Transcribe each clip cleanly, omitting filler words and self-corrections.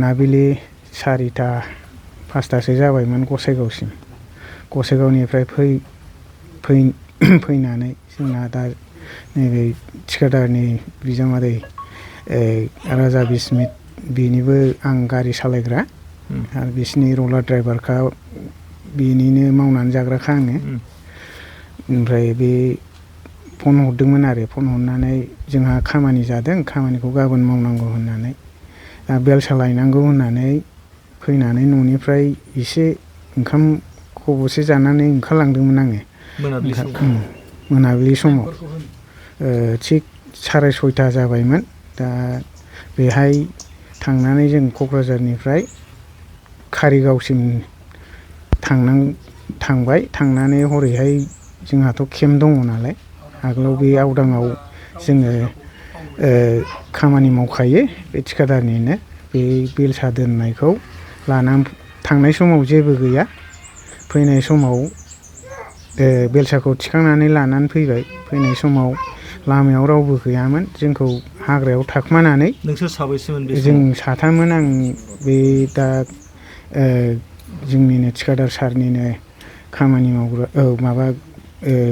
मोनाबिलि 4टा 5टासो जाबायमोन गसाइगावनिफ्राय फैनानै जोंना दा नैबे थिखादारनि बिजामादै राजा बिस्मित बेनिबो आं गारि सालायग्रा आरो बिसिनि रलार ड्राइभारखा बेनिनो मावनानै जाग्राखा आङो। ओमफ्राय बे फन हरदोंमोन आरो फन हरनानै जोंहा खामानि जादों खामानिखौ गाबोन मावनांगौ होननानै बेलसा लायनांगौ होननानै फैनानै न'निफ्राय एसे ओंखाम खब'से जानानै ओंखारलांदोंमोन आङो मोनाबिलि समाव थिग 6:30 जाबायमोन। दा बेहाय थांनानै जों क'क्राझारनिफ्राय कारिगावसिम थांबाय थांनानै हरैहाय जोंहाथ' केम्प दङ नालाय आगोलाव बे आवदाङाव जोङो खामानि मावखायो बे थिखादारनिनो बे बेलसा दोननायखौ लानानै थांनाय समाव जेबो गैया फैनाय समाव बेलसाखौ थिखांनानै लानानै फैनाय समाव लामायाव रावबो गैयामोन जोंखौ हाग्रायाव थाखोमानानै नोंसोर साबैसेमोन बे जों 3मोन आं बे दा जोंनिनो थिखादार सारनिनो खामानि मावग्रा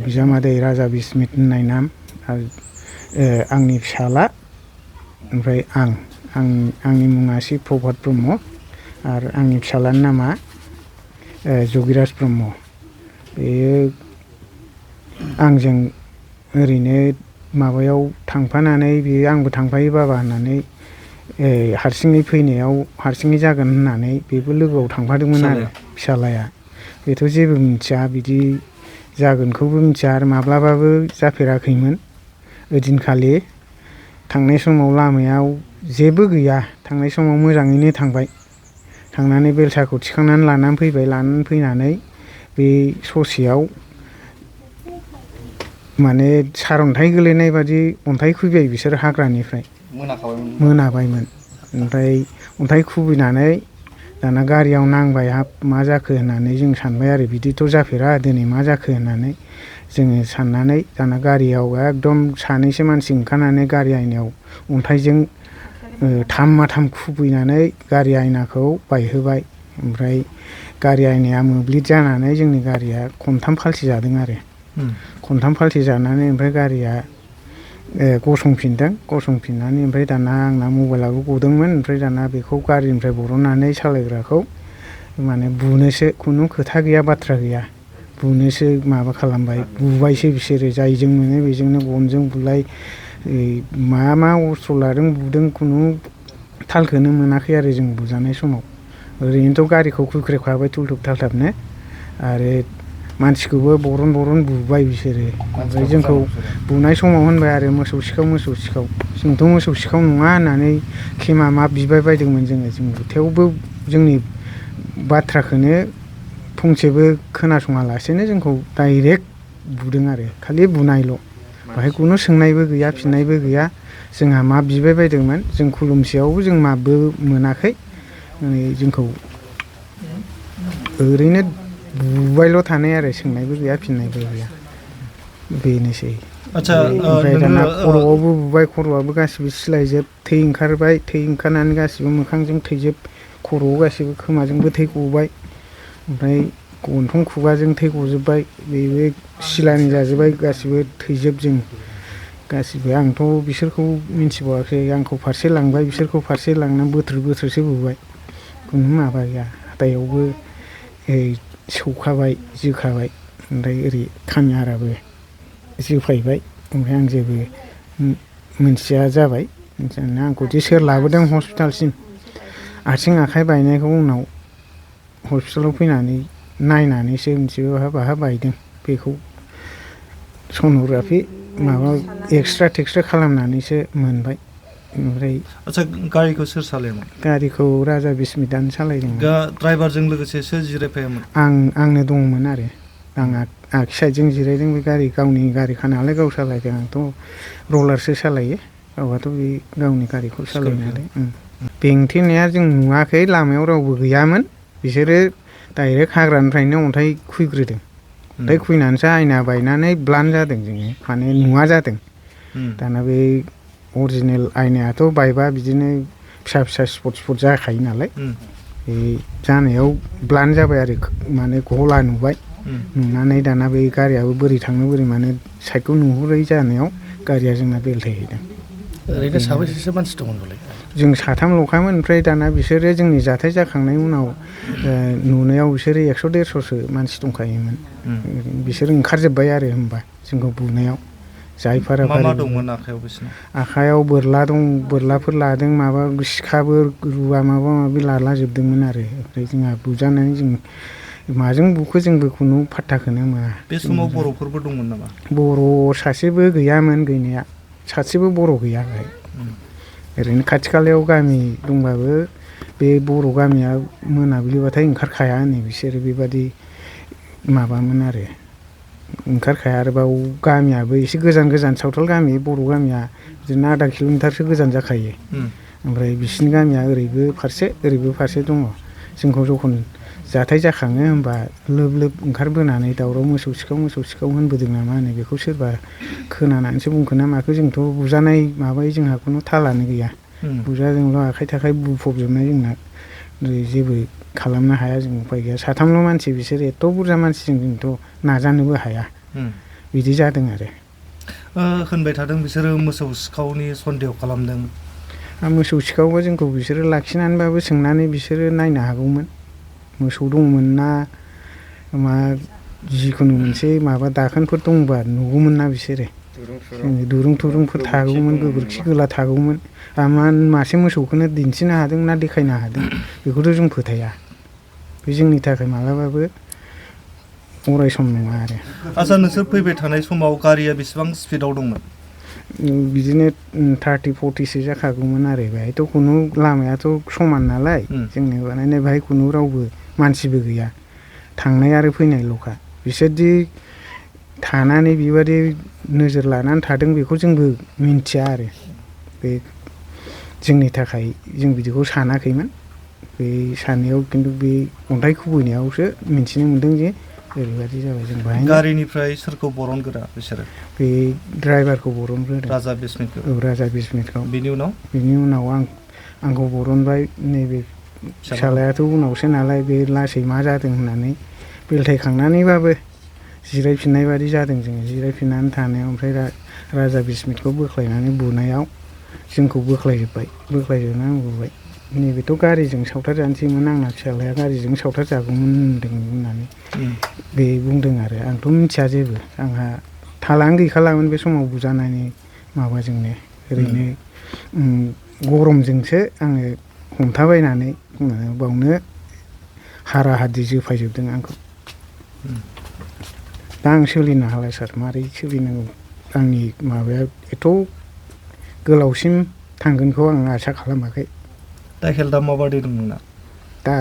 बिजामादै राजा बिस्मित होननाय नाम आरो आंनि फिसाला ओमफ्राय आंनि मुङा शिब प्रभात ब्रह्म आरो आंनि फिसालानि नामा जगिराज ब्रह्म। बेयो आंजों ओरैनो माबायाव थांफानानै बेयो आंबो थांफायो बाबा होननानै हारसिङै फैनायाव हारसिङै जागोन होननानै बेबो लोगोआव थांफादोंमोन आरो फिसालाया बेथ' जेबो मिथिया बिदि जागोनखौबो मिथिया आरो माब्लाबाबो जाफेराखैमोन। ओइदिनखालि थांनाय समाव लामायाव जेबो गैया थांनाय समाव मोजाङैनो थांबाय थांनानै बेलसाखौ थिखांनानै लानानै फैनानै बे ससेयाव माने सारअन्थाइ गोलैनाय बादि अन्थाइ खुबैबाय बिसोर हाग्रानिफ्राय मोनाबायमोन ओमफ्राय अन्थाइ खुबैनानै दाना गारियाव नांबाय हाब मा जाखो होननानै जों सानबाय आरो बिदिथ' जाफेरा दिनै मा जाखो होननानै जोङो साननानै दाना गारियाव एकदम सानैसो मानसि ओंखारनानै गारि आयनायाव अन्थाइजों 3 खुबैनानै गारि आयनाखौ बायहोबाय ओमफ्राय गारि आयनाया मोब्लिब जानानै जोंनि गारिया खनथाम फाल्थि जादों आरो खनथाम फाल्थि जानानै ओमफ्राय गारिया गसंफिननानै ओमफ्राय दाना आंना मबाइलाबो गदोंमोन ओमफ्राय दाना बेखौ गारिनिफ्राय बरननानै सालायग्राखौ माने बुनोसो खुनु खोथा गैया बाथ्रा गैया बुनोसो माबा खालामबाय बुबायसो बिसोरो जायजों मोनो बेजोंनो गनजों बुलाय मा अस्त्र लादों बुदों खुनु थालखौनो मोनाखै आरो जों बुजानाय समाव ओरैनोथ' गारिखौ खुख्रेबखाबाय थुलथुब थालथाबनो आरो मानसिखौबो बरन बुबाय बिसोरो ओमफ्राय जोंखौ बुनाय समाव होनबाय आरो मोसौ सिखाव जोंथ' मोसौ सिखाव नङा होननानै खेमा मा बिबाय बायदोंमोन जों थेवबो जोंनि बाथ्राखौनो फंसेबो खोनासङालासेनो जोंखौ डाइरेक्ट बुदों आरो खालि बुनायल' बाहाय खुनु सोंनायबो गैया फिननायबो गैया जोंहा मा बिबाय बायदोंमोन जों खुलुमसेयावबो जों माबो मोनाखै जोंखौ ओरैनो बुबायल' थानाय आरो सोंनायबो गैया फिननायबो गैया बेनोसै। ओमफ्राय दाना खर'आवबो बुबाय खर'आबो गासिबो सिलायजोब थै ओंखारबाय थै ओंखारनानै गासिबो मोखांजों थैजोब खर'आव गासिबो खोमाजोंबो थै गबाय ओमफ्राय गन्थं खुगाजों थै गजोबबाय बेबो सिलानि जाजोब्बाय गासिबो थैजोब जों गासिबो आंथ' बिसोरखौ मिन्थिबावाखै आंखौ फारसे लांबाय बिसोरखौ फारसे लांनानै बोथ्रोदसो बुबाय खुनु माबा गैया हाथायावबो सौखाबाय जोखाबाय ओमफ्राय ओरै खामिहाराबो जोफायबाय ओमफ्राय आं जेबो मोनथिया जाबाय मिथिनानै आंखौदि सोर लाबोदों हस्पिटालसिम आथिं आखाइ बायनायखौ उनाव हस्पिटालाव फैनानै नायनानैसो मिथिबाय बाहा बायदों बेखौ सन'ग्राफि माबा एक्सरे खालामनानैसो मोनबाय। ओमफ्राय आदसा गारिखौ सोर सालायोमोन? गारिखौ राजा बिस्मितानो सालायदोंमोन। ड्राइभारजों लोगोसे सोर जिरायफायामोन? आंनो दंमोन आरो आं आगसि साइडजों जिरायदों बे गावनि गारिखा नालाय गाव सालायदों आंथ' रलारसो सालायो गावहाथ' बे गावनि गारिखौ सालायो नालाय बेंथेनाया जों नुवाखै लामायाव रावबो गैयामोन बिसोरो डाइरेक्ट हाग्रानिफ्रायनो अन्थाइ खुबैग्रोदों अन्थाइ खुबैनानैसो आयना बायनानै ब्लान्ड जादों जोङो माने नुवा जादों दाना बे अरिजिनेल आयनायाथ' बायबा बिदिनो फिसा फिसा स्पट जाखायो नालाय बे जानायाव ब्लान्ड जाबाय आरो माने गला नुबाय नुनानै दाना बे गारियाबो बोरै थांनो बोरै मानो साइडखौ नुहुरै जानायाव गारिया जोंना बेलथायहैदों। ओरैनो साबैसेसो मानसि दंमोन बेलाय? जों साथामल'खामोन ओमफ्राय दाना बिसोरो जोंनि जाथाय जाखांनायनि उनाव नुनायाव बिसोरो 150-150सो मानसि दंखायोमोन। बिसोर ओंखारजोब्बाय आरो होमबा जोंखौ बुनायाव जायफोरा मा दंमोन आखायाव बिसोरना? आखायाव बोरला दं, बोरलाफोर लादों, माबा सिखाबो रुवा माबा माबि लालाजोबदोंमोन आरो ओमफ्राय जोंहा बुजानानै जों माजों बुखो जोंबो खुनु फात्ताखौनो मोना। बे समाव बर'फोरबो दंमोन नामा? बर' सासेबो गैयामोन गैनाया, सासेबो बर' गैया बेहाय। ओरैनो खाथि खालायाव गामि दंबाबो बे बर' गामिया मोनाबिलिबाथाय ओंखारखाया होनो बिसोरो बेबादि माबामोन आरो ओंखारखाया। आरोबाव गामियाबो एसे गोजान सावथाल गामि, बर' गामिया बिदिनो आधा किल'मिटारसो गोजान जाखायो। ओमफ्राय बिसिनि गामिया ओरैबो फारसे ओरैबो फारसे दङ। जोंखौ जखन जाथाय जाखाङो होमबा लोब लोब ओंखारबोनानै दावराव मोसौ सिखाव होनबोदों नामा होनो बेखौ सोरबा खोनानानैसो बुंखो ना माखो जोंथ' बुजानाय माबायै जोंहा खुनु थालानो गैया। बुजाजोंल' आखाइ थाखाइ बुफबजोबनाय जोंना जेबो खालामनो हाया, जों उफाय गैया। साथामल' मानसि बिसोर एथ' बुरजा मानसिजों जोंथ' नाजानोबो हाया बिदि जादों आरो। होनबाय थादों बिसोरो मोसौ सिखावनि सन्देह खालामदों। मोसौ सिखावबा जोंखौ बिसोरो लाखिनानैबाबो सोंनानै बिसोरो नायनो हागौमोन मोसौ दंमोन ना मा, जिखुनु मोनसे माबा दाखोनफोर दंबा नुगौमोन ना बिसोरो। दुरुंफोर थागौमोन, गोबोरखि गोला थागौमोन। मासे मोसौखौनो दिन्थिनो हादों ना देखायनो हादों बेखौथ' जों फोथाया। बे जोंनि थाखाय मालाबाबो अराय सम नङा आरो। आच्चा, नोंसोर फैबाय थानाय समाव गारिया बेसेबां स्पिडआव दंमोन? बिदिनो 30-40सो जाखागौमोन आरो। बेहायथ' खुनु लामायाथ' समान नालाय जोंनि बानायनाय, बेहाय खुनु रावबो मानसिबो गैया, थांनाय आरो फैनायल'खा। बिसोरदि थानानै बेबादि नोजोर लानानै थादों बेखौ जोंबो मिन्थिया आरो। बे जोंनि थाखाय जों बिदिखौ सानाखैमोन। बे साननायाव खिन्थु बे अन्थाइ खुबैनायावसो मिन्थिनो मोन्दों जे ओरैबायदि जाबाय। जों बाहाय गारिनिफ्राय सोरखौ बरनगोरा बिसोरो? बे ड्राइभारखौ बरनग्रोदों, राजा बिस्मितखौ। औ, राजा बिस्मितखौ। बिनि उनाव आंखौ बरनबाय। नैबे फिसालायाथ' उनावसो नालाय, बे लासै मा जादों होननानै बेलथायखांनानैबाबो जिरायफिननाय बादि जादों जोङो। जिरायफिननानै थानायाव ओमफ्राय राजा बिस्मितखौ बोख्लायनानै बुनायाव जोंखौ बोख्लायजोबनानै बुबाय। नैबेथ' गारिजों सावथारजानोसैमोन, आंना फिसालाया गारिजों सावथारजागौमोन होननानै बे बुंदों आरो। आंथ' मिथिया जेबो, आंहा थालानो गैखालामोन बे समाव बुजानायनि माबाजोंनो। ओरैनो गरमजोंसो आङो हमथाबायनानै बावनो हारा हादि जोफायजोबदों आंखौ। दा आं सोलिनो हाला सार, मारै सोलिनांगौ। आंनि माबाया एथ' गोलावसिम थांगोनखौ आं आसा खालामाखै। दा हेल्थआ माबादि दं नोंना? दा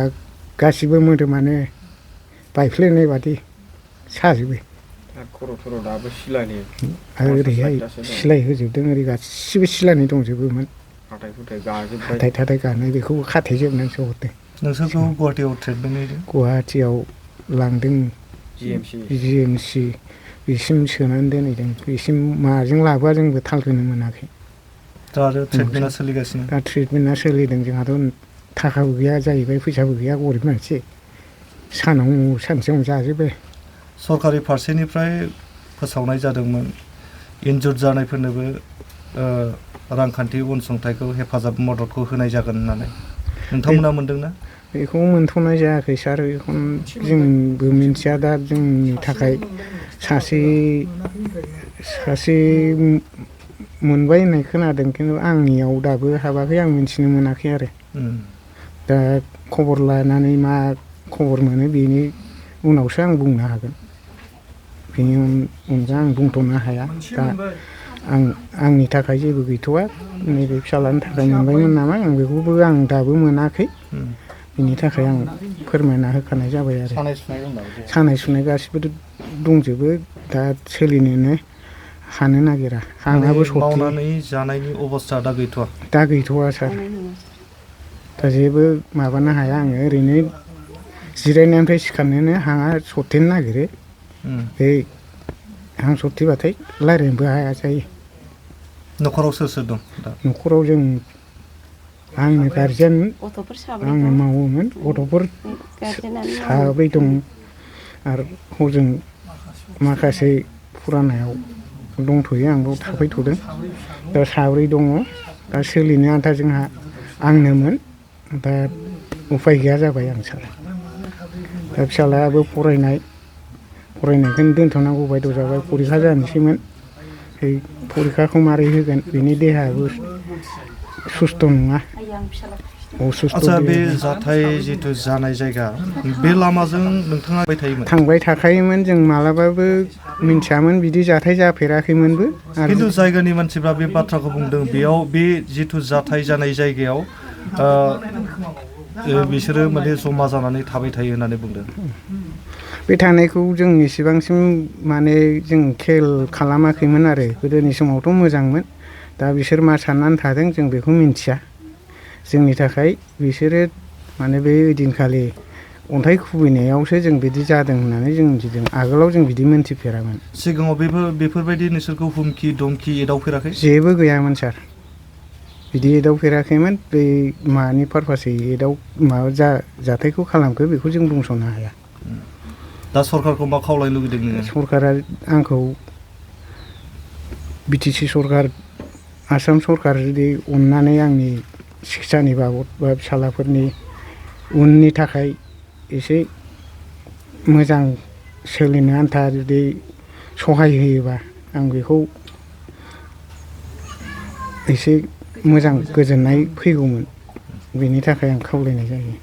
गासिबो मोदोमानो बायफ्लेनाय बादि साजोबो। खर' दाबो सिलानि आरो ओरैहाय सिलाय होजोबदों, ओरै गासिबो सिलानि दंजोबोमोन। हाथाय थाथाय गानाय बेखौबो खाथेजोबनानैसो हरदों। नोंसोरखौ गुवाहाटियाव ट्रिटमेन्ट होदों? गुवाहाटियाव लांदों, GMC बेसिम सोनानै दोनहैदों। बेसिम माजों लाबोआ जोंबो थालखौनो मोनाखै। दा आरो ट्रिटमेन्टआ सोलिगासिनो? दा ट्रिटमेन्टआ सोलिदों। जोंहाथ' थाखाबो गैया जाहैबाय, फैसाबो गैया, गरिब मानसि। सानसेयावनो जाजोबो। सरकारि फारसेनिफ्राय फोसावनाय जादोंमोन इनजुर्ड जानायफोरनोबो रांखान्थि अनसुंथाइखौ, हेफाजाब मददखौ होनाय जागोन होननानै। नोंथांमोना मोनदोंना? बेखौ मोनथ'नाय जायाखै सार। बेखौ जोंबो मिन्थिया। दा जोंनि थाखाय सासे मोनबाय होननाय खोनादों, खिन्थु आंनियाव दाबो हाबाखै, आं मिन्थिनो मोनाखै आरो। दा खबर लानानै मा खबर मोनो बेनि उनावसो आं बुंनो हागोन। बेनि अनगा आं बुंथ'नो हाया। दा आंनि थाखाय जेबो गैथ'वा। नैबे फिसाज्लानि थाखाय मोनबायमोन नामा, आं बेखौबो दाबो मोनाखै। बिनि थाखाय आं फोरमायना होखानाय जाबाय आरो। सानाय सुनाय गासिबो दंजोबो, दा सोलिनोनो हानो नागिरा। हाङाबो सौथि। मावनानै जानायनि अबस्था दा गैथ'वा? दा गैथ'वा सार। दा जेबो माबानो हाया आङो। ओरैनो जिरायनायनिफ्राय सिखारनोनो हाङा सरथेनो नागिरो। बे हां सरथेबाथाय रायज्लायनोबो हाया जायो। न'खराव सोर सोर दं दा? न'खराव जों आंनो गारजेन गथ'फोर साब्रै आंनो दं मावोमोन गथ'फोर गारजेनानो मावो साब्रै दं आरो हजों माखासे फुरानायाव दंथ'यो आंबो थाफैथ'दों दा साब्रै दङ दा सोलिनो आन्था जोंहा आंनोमोन दा उफाय गैया जाबाय आं साला दा फिसालायाबो फरायनायखौनो दोनथ'नांगौ बायद' जाबाय फरिखा जानोसैमोन बे फरिखाखौ मारै होगोन बेनि देहायाबो सुस्थ' नङा असुस्थ' आदसा बे देहा। जाथाय जिथु जानाय जायगा बे लामाजों नोंथाङा फैबाय थायोमोन थांबाय थाखायोमोन जों मालाबाबो मिन्थियामोन बिदि जाथाय जाफेराखैमोनबो आरो खिन्थु जायगानि मानसिफ्रा बे बाथ्राखौ बुंदों बेयाव बे जिथु जाथाय जानाय जायगायाव बिसोरो माने जमा जानानै थाबाय थायो होननानै बुंदों बे थानायखौ जों इसेबांसिम माने जों खेल खालामाखैमोन आरो गोदोनि समावथ' मोजांमोन दा बिसोर मा साननानै थादों जों बेखौ मिन्थिया जोंनि थाखाय बिसोरो माने बे ओइदिनखालि अन्थाइ खुबैनायावसो जों बिदि जादों होननानै जों मिथिदों आगोलाव जों बिदि मोनथिफेरामोन सिगाङाव बेफोरबायदि नोंसोरखौ हुमखि दमखि एदावफेराखै जेबो गैयामोन सार बिदि एदावफेराखैमोन बै मानि पारपासै माबा जाथायखौ खालामखो बेखौ जों बुंस'नो हाया दा सरकारखौ मा खावलायनो लुगैदों नोङो सरकारा आंखौ बिटिसि सरकार आसाम सरकार जुदि अननानै आंनि सिखित्सानि बाबद बा फिसालाफोरनि उननि थाखाय एसे मोजां सोलिनो आन्था जुदि सहाय होयोबा आं बेखौ एसे मोजां गोजोननाय फैगौमोन बेनि थाखाय आं खावलायनाय जायो